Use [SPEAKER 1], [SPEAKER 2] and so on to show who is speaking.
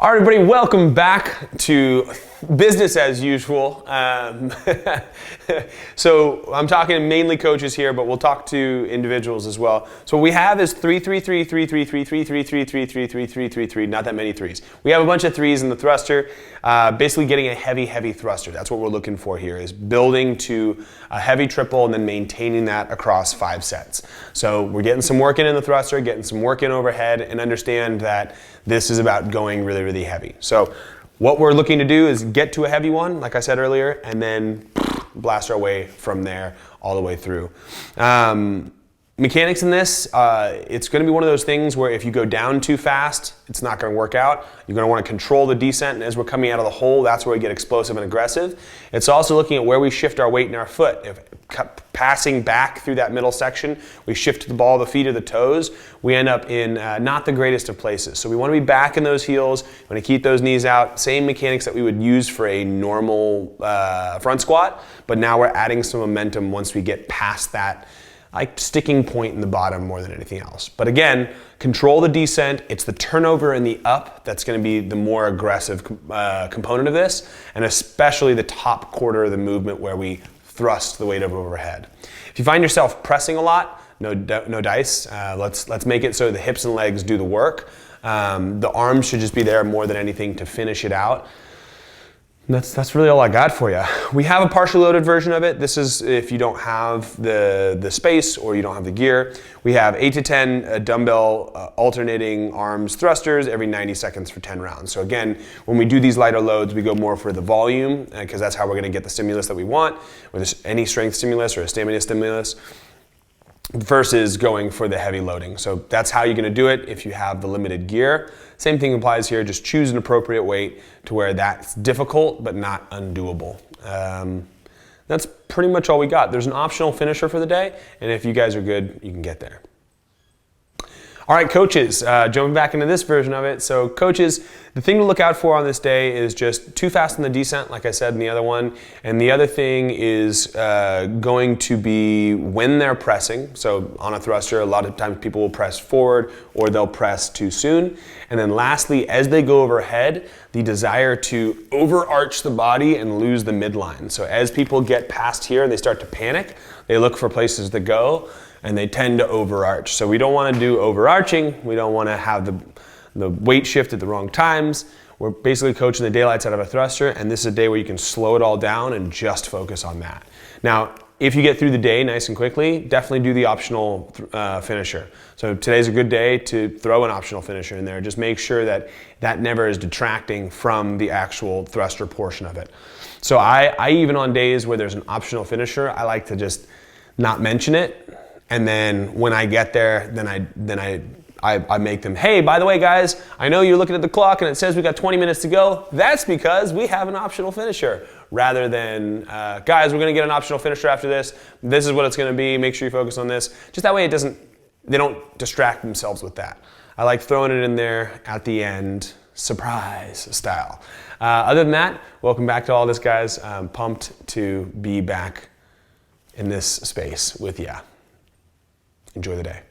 [SPEAKER 1] All right, everybody, welcome back to business as usual. So I'm talking mainly coaches here, but we'll talk to individuals as well. So what we have is 3-3-3, 3-3-3, 3-3-3, 3-3-3, 3-3-3, not that many threes. We have a bunch of threes in the thruster, basically getting a heavy thruster. That's what we're looking for here, is building to a heavy triple and then maintaining that across 5 sets. So we're getting some work in the thruster, getting some work in overhead, and understand that this is about going really heavy. So what we're looking to do is get to a heavy one, like I said earlier, and then blast our way from there all the way through. Mechanics in this, it's going to be one of those things where if you go down too fast, it's not going to work out. You're going to want to control the descent, and as we're coming out of the hole, that's where we get explosive and aggressive. It's also looking at where we shift our weight in our foot. If passing back through that middle section, we shift the ball, the feet, or the toes, we end up in not the greatest of places. So we want to be back in those heels, we want to keep those knees out, same mechanics that we would use for a normal front squat, but now we're adding some momentum once we get past that like sticking point in the bottom more than anything else. But again, control the descent. It's the turnover and the up that's going to be the more aggressive component of this, and especially the top quarter of the movement where we thrust the weight over overhead. If you find yourself pressing a lot, no dice. Let's make it so the hips and legs do the work. The arms should just be there more than anything to finish it out. That's really all I got for you. We have a partially loaded version of it. This is if you don't have the space or you don't have the gear. We have 8 to 10 dumbbell alternating arms thrusters every 90 seconds for 10 rounds. So again, when we do these lighter loads, we go more for the volume because that's how we're gonna get the stimulus that we want, whether it's any strength stimulus or a stamina stimulus, versus going for the heavy loading. So that's how you're gonna do it if you have the limited gear. Same thing applies here, just choose an appropriate weight to where that's difficult but not undoable. That's pretty much all we got. There's an optional finisher for the day, and if you guys are good, you can get there. All right, coaches, jumping back into this version of it. So coaches, the thing to look out for on this day is just too fast in the descent, like I said in the other one. And the other thing is going to be when they're pressing. So on a thruster, a lot of times people will press forward or they'll press too soon. And then lastly, as they go overhead, the desire to overarch the body and lose the midline. So as people get past here and they start to panic, they look for places to go, and they tend to overarch. So we don't want to do overarching. We don't want to have the weight shift at the wrong times. We're basically coaching the daylights out of a thruster, and this is a day where you can slow it all down and just focus on that. Now, if you get through the day nice and quickly, definitely do the optional finisher. So today's a good day to throw an optional finisher in there. Just make sure that that never is detracting from the actual thruster portion of it. So I even on days where there's an optional finisher, I like to just not mention it. And then when I get there, then I make them, hey, by the way, guys, I know you're looking at the clock and it says we got 20 minutes to go. That's because we have an optional finisher. Rather than, guys, we're gonna get an optional finisher after this. This is what it's gonna be. Make sure you focus on this. Just that way they don't distract themselves with that. I like throwing it in there at the end, surprise style. Other than that, welcome back to all this, guys. I'm pumped to be back in this space with ya. Enjoy the day.